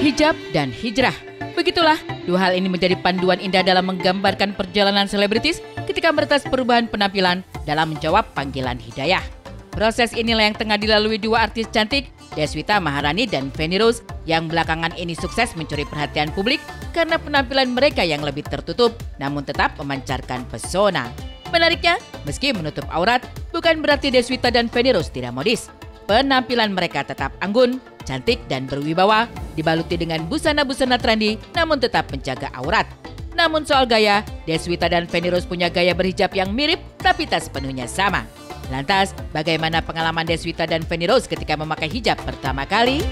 Hijab dan hijrah. Begitulah, dua hal ini menjadi panduan indah dalam menggambarkan perjalanan selebritis ketika meretas perubahan penampilan dalam menjawab panggilan hidayah. Proses inilah yang tengah dilalui dua artis cantik, Deswita Maharani dan Feni Rose, yang belakangan ini sukses mencuri perhatian publik karena penampilan mereka yang lebih tertutup namun tetap memancarkan pesona. Menariknya, meski menutup aurat, bukan berarti Deswita dan Feni Rose tidak modis. Penampilan mereka tetap anggun, cantik dan berwibawa, dibaluti dengan busana-busana trendy namun tetap menjaga aurat. Namun soal gaya, Deswita dan Feni Rose punya gaya berhijab yang mirip tapi tak sepenuhnya sama. Lantas, bagaimana pengalaman Deswita dan Feni Rose ketika memakai hijab pertama kali?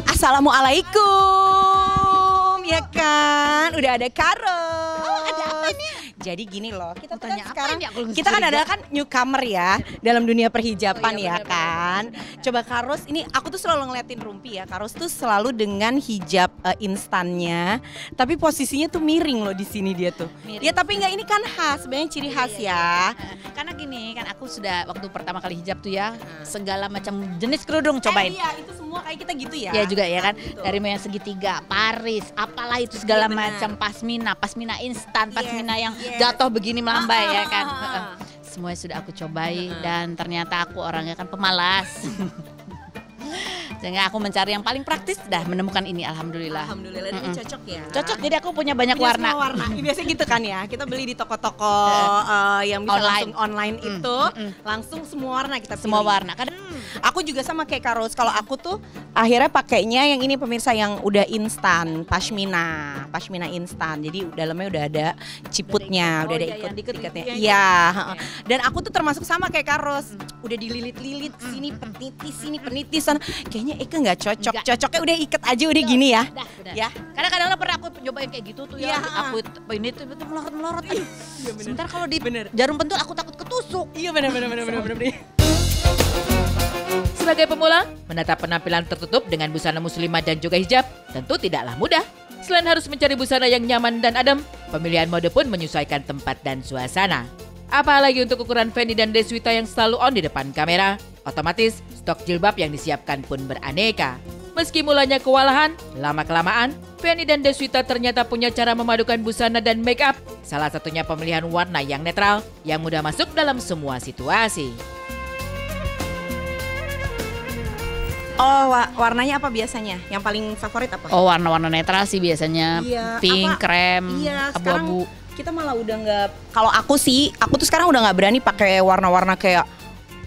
Assalamualaikum, ya kan? Udah ada Karo. Oh, ada apa nih? Jadi gini loh, kita tuh Tanya kan apa sekarang ini? Aku kita kan adalah kan newcomer ya dalam dunia perhijaban Oh iya, ya kan. Coba Karos, ini aku tuh selalu ngeliatin Rumpi ya. Karos tuh selalu dengan hijab instannya, tapi posisinya tuh miring loh di sini dia tuh. Miring. Ya tapi enggak, ini kan khas, sebenarnya ciri khas ya. Karena gini kan aku sudah waktu pertama kali hijab tuh ya segala macam jenis kerudung cobain. Iya, itu semua kayak kita gitu ya. Ya juga ya kan, Betul. dari yang segitiga, Paris, apalah itu segala Iya, benar. macam, pasmina instan, pasmina yang yes. jatuh begini melambai ya kan. Ah. Semuanya sudah aku cobai dan ternyata aku orangnya kan pemalas. Sehingga aku mencari yang paling praktis, dah menemukan ini alhamdulillah. Alhamdulillah, ini cocok ya. Cocok, jadi aku punya banyak Punya warna. semua warna. Ini biasanya gitu kan ya. Kita beli di toko-toko yang bisa Online. langsung online itu, langsung semua warna kita pilih. Semua warna. Kan Aku juga sama kayak Karos. Kalau aku tuh akhirnya pakainya yang ini pemirsa yang udah instan, pashmina instan. Jadi dalamnya udah ada ciputnya, udah ada iya, yang ikatnya. yang Iya. ikut. Dan aku tuh termasuk sama kayak Karos. Udah dililit-lilit sini penitis sana. Kayaknya Eka nggak cocok. Nggak. Cocoknya udah ikat aja udah gini ya. Dah, udah. Ya. Kadang-kadang pernah aku cobain kayak gitu tuh ya. Iya. Aku ini tuh betul melorot-melorot. Aduh, sebentar kalau di Bener. jarum pentul aku takut ketusuk. Iya benar. Sebagai pemula, menata penampilan tertutup dengan busana muslimah dan juga hijab tentu tidaklah mudah. Selain harus mencari busana yang nyaman dan adem, pemilihan mode pun menyesuaikan tempat dan suasana. Apalagi untuk ukuran Feni dan Deswita yang selalu on di depan kamera, otomatis stok jilbab yang disiapkan pun beraneka. Meski mulanya kewalahan, lama-kelamaan, Feni dan Deswita ternyata punya cara memadukan busana dan make up. Salah satunya pemilihan warna yang netral, yang mudah masuk dalam semua situasi. Oh, warnanya apa biasanya? Yang paling favorit apa? Oh, warna-warna netral sih biasanya. Iya, Pink, apa- krem, Iya, sekarang abu-abu. kita malah udah nggak. Kalau aku tuh sekarang udah nggak berani pakai warna-warna kayak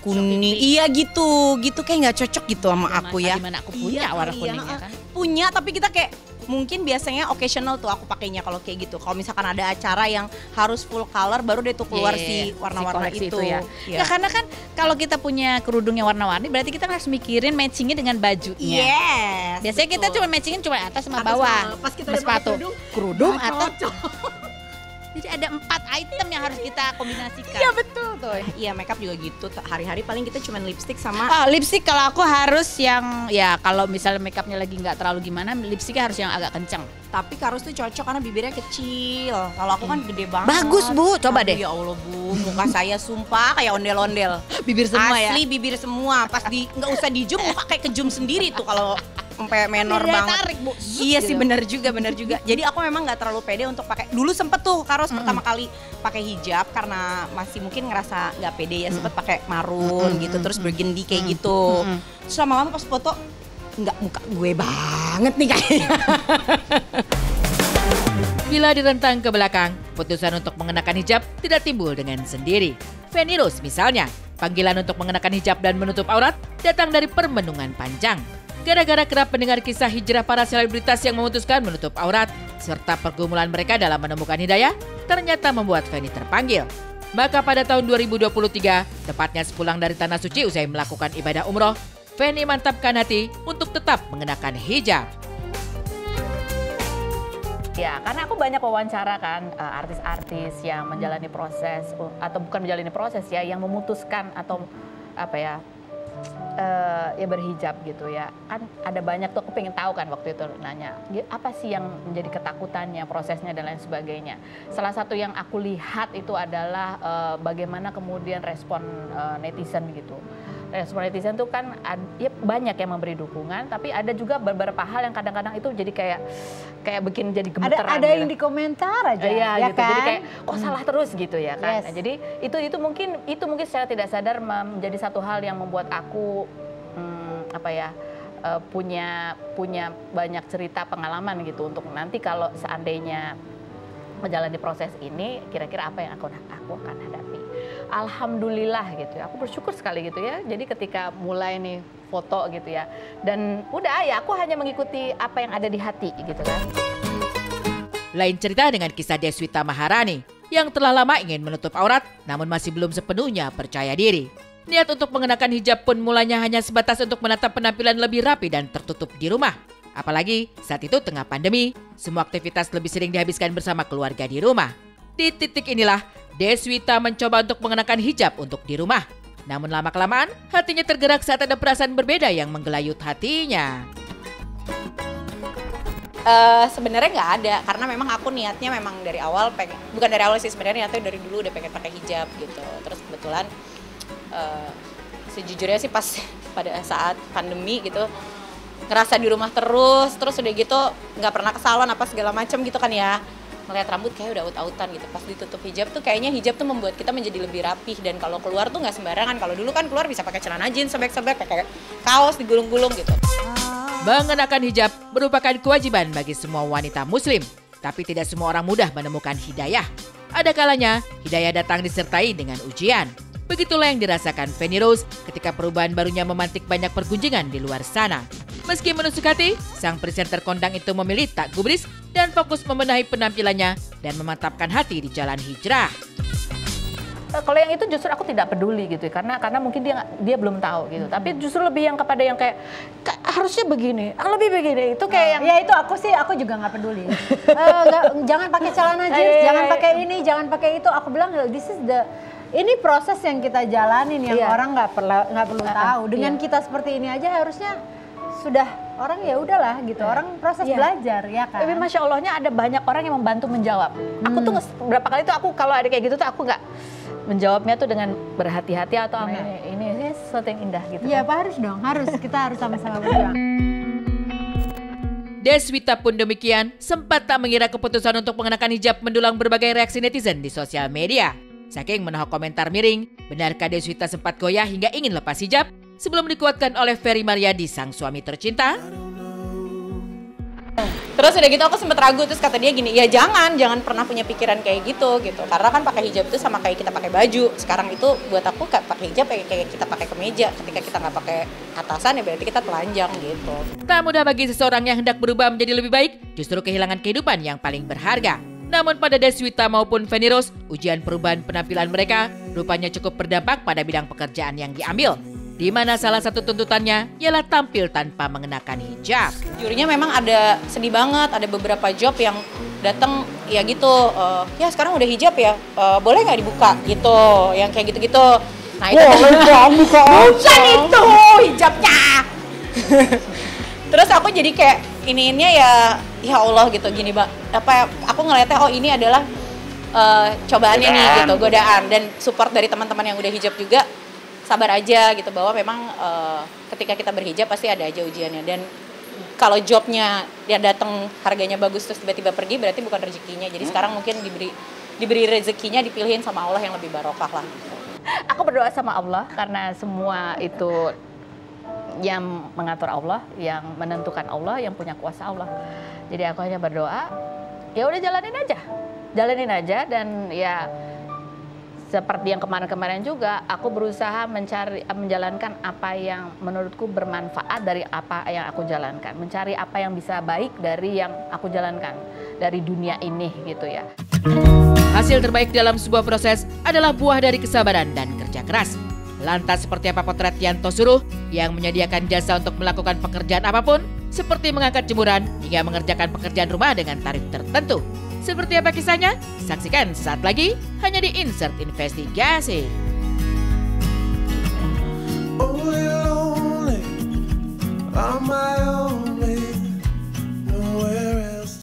kuning. Iya gitu kayak nggak cocok gitu sama aku ya. Gimana aku punya Iya warna kali ya, kuningnya kan. Punya, tapi kita kayak mungkin biasanya occasional tuh aku pakainya kalau kayak gitu. Kalau misalkan ada acara yang harus full color, baru deh tuh keluar Iya, si warna-warna si koleksi itu. ya. Iya. Ya karena kan kalau kita punya kerudung yang warna-warni berarti kita harus mikirin matchingnya dengan bajunya. Yes. Biasanya kita betul. cuma matchingin cuma atas sama Atas bawah. sama- pas kita Sama udah pakai sepatu. kerudung, Kerudung nggak atau jadi ada 4 item yang harus kita kombinasikan. Iya betul tuh. Iya, makeup juga gitu. Hari-hari paling kita cuma lipstick sama Oh, lipstick kalau aku harus yang ya kalau misalnya makeupnya lagi nggak terlalu gimana, lipsticknya harus yang agak kenceng. tapi Karus tuh cocok karena bibirnya kecil. Kalau aku kan gede banget. Bagus, Bu. Coba Aduh, deh. Ya Allah Bu, muka saya sumpah kayak ondel-ondel. Bibir semua ya. Asli bibir semua. Pas nggak usah di zoom, muka kayak kejum sendiri tuh kalau sampai menor Bibirnya banget. tarik, Bu. Iya sih, Gitu. benar juga. Jadi aku memang nggak terlalu pede untuk pakai. Dulu sempet tuh Karos pertama kali pakai hijab karena masih mungkin ngerasa nggak pede ya, sempet pakai marun gitu, terus burgundy kayak gitu. Terus lama-lama pas foto nggak, muka gue banget nih kayaknya. Bila direntang ke belakang, putusan untuk mengenakan hijab tidak timbul dengan sendiri. Feni Rose misalnya, panggilan untuk mengenakan hijab dan menutup aurat datang dari permenungan panjang. Gara-gara kerap mendengar kisah hijrah para selebritas yang memutuskan menutup aurat, serta pergumulan mereka dalam menemukan hidayah, ternyata membuat Feni terpanggil. Maka pada tahun 2023, tepatnya sepulang dari Tanah Suci usai melakukan ibadah umroh, Feni mantapkan hati untuk tetap mengenakan hijab. Ya, karena aku banyak wawancara kan artis-artis yang menjalani proses atau bukan menjalani proses ya, yang memutuskan atau apa ya, ya berhijab gitu ya. Kan ada banyak tuh, aku pengen tahu kan waktu itu nanya, apa sih yang menjadi ketakutannya, prosesnya dan lain sebagainya. Salah satu yang aku lihat itu adalah bagaimana kemudian respon netizen gitu. respon netizen tuh kan ya banyak yang memberi dukungan, tapi ada juga beberapa hal yang kadang-kadang itu jadi kayak bikin jadi gemeteran. Ada gitu. yang di komentar aja, ya gitu. Kan? Jadi kayak salah terus gitu ya kan. Yes. Nah, jadi itu mungkin secara tidak sadar menjadi satu hal yang membuat aku punya banyak cerita pengalaman gitu untuk nanti kalau seandainya menjalani proses ini, kira-kira apa yang aku akan hadapi. Alhamdulillah gitu ya, aku bersyukur sekali gitu ya. Jadi ketika mulai nih foto gitu ya, dan udah ya aku hanya mengikuti apa yang ada di hati gitu kan. Lain cerita dengan kisah Deswita Maharani yang telah lama ingin menutup aurat namun masih belum sepenuhnya percaya diri. Niat untuk mengenakan hijab pun mulanya hanya sebatas untuk menatap penampilan lebih rapi dan tertutup di rumah. Apalagi saat itu tengah pandemi, semua aktivitas lebih sering dihabiskan bersama keluarga di rumah. Di titik inilah, Deswita mencoba untuk mengenakan hijab untuk di rumah. Namun lama-kelamaan, hatinya tergerak saat ada perasaan berbeda yang menggelayut hatinya. Sebenarnya nggak ada, karena memang aku niatnya memang dari awal bukan dari awal sih sebenarnya, niatnya dari dulu udah pengen pakai hijab gitu. Terus kebetulan sejujurnya sih pas pada saat pandemi gitu ngerasa di rumah terus udah gitu nggak pernah ke salon apa segala macam gitu kan ya, ngeliat rambut kayak udah out-outan gitu. Pas ditutup hijab tuh kayaknya hijab tuh membuat kita menjadi lebih rapih, dan kalau keluar tuh nggak sembarangan. Kalau dulu kan keluar bisa pakai celana jeans sobek-sobek, pakai kaos digulung-gulung gitu. Mengenakan hijab merupakan kewajiban bagi semua wanita muslim, tapi tidak semua orang mudah menemukan hidayah. Ada kalanya hidayah datang disertai dengan ujian. Begitulah yang dirasakan Feni Rose ketika perubahan barunya memantik banyak pergunjingan di luar sana. Meski menusuk hati, sang presenter kondang itu memilih tak gubris dan fokus membenahi penampilannya dan memantapkan hati di jalan hijrah. Kalau yang itu justru aku tidak peduli gitu, karena mungkin dia belum tahu gitu. Tapi justru lebih yang kepada yang kayak harusnya begini, lebih begini itu kayak yang ya itu aku juga nggak peduli. Jangan pakai celana jeans, jangan pakai ini, jangan pakai itu. Aku bilang ini proses yang kita jalanin yang orang nggak perlu tahu. Dengan kita seperti ini aja harusnya sudah orang ya udahlah gitu. Orang proses belajar ya kan. Tapi masya Allahnya ada banyak orang yang membantu menjawab. Aku tuh berapa kali tuh aku kalau ada kayak gitu tuh aku nggak menjawabnya tuh dengan berhati-hati atau ini sesuatu yang indah gitu. Iya Pak, harus dong, kita harus sama-sama berjuang. Deswita pun demikian, sempat tak mengira keputusan untuk mengenakan hijab mendulang berbagai reaksi netizen di sosial media. Saking menahan komentar miring, benarkah Deswita sempat goyah hingga ingin lepas hijab sebelum dikuatkan oleh Ferry Maryadi, sang suami tercinta? Terus udah gitu aku sempet ragu, terus kata dia gini, ya jangan pernah punya pikiran kayak gitu. Karena kan pakai hijab itu sama kayak kita pakai baju. Sekarang itu buat aku pakai hijab kayak kita pakai kemeja. Ketika kita nggak pakai atasan ya berarti kita telanjang gitu. Tak mudah bagi seseorang yang hendak berubah menjadi lebih baik, justru kehilangan kehidupan yang paling berharga. Namun pada Deswita maupun Feni Rose, ujian perubahan penampilan mereka rupanya cukup berdampak pada bidang pekerjaan yang diambil, di mana salah satu tuntutannya ialah tampil tanpa mengenakan hijab. Jurinya memang ada sedih banget, ada beberapa job yang datang ya gitu, ya sekarang udah hijab ya, boleh nggak dibuka gitu, yang kayak gitu-gitu. Nah itu bukan itu hijabnya. Terus aku jadi kayak iniinnya ya Allah gitu gini aku ngeliatnya ini adalah cobaannya nih gitu, godaan, dan support dari teman-teman yang udah hijab juga. Sabar aja gitu, bahwa memang ketika kita berhijab pasti ada aja ujiannya, dan kalau jobnya dia datang harganya bagus terus tiba-tiba pergi berarti bukan rezekinya. Jadi sekarang mungkin diberi rezekinya, dipilihin sama Allah yang lebih barokah lah. Aku berdoa sama Allah karena semua itu yang mengatur Allah, yang menentukan Allah, yang punya kuasa Allah. Jadi aku hanya berdoa, ya udah jalanin aja, dan ya seperti yang kemarin-kemarin juga, aku berusaha menjalankan apa yang menurutku bermanfaat dari apa yang aku jalankan, mencari apa yang bisa baik dari yang aku jalankan dari dunia ini gitu ya. Hasil terbaik dalam sebuah proses adalah buah dari kesabaran dan kerja keras. Lantas seperti apa potret Yanto Suruh yang menyediakan jasa untuk melakukan pekerjaan apapun, seperti mengangkat jemuran hingga mengerjakan pekerjaan rumah dengan tarif tertentu. Seperti apa kisahnya? Saksikan sesaat lagi hanya di Insert Investigasi. Only lonely on my own.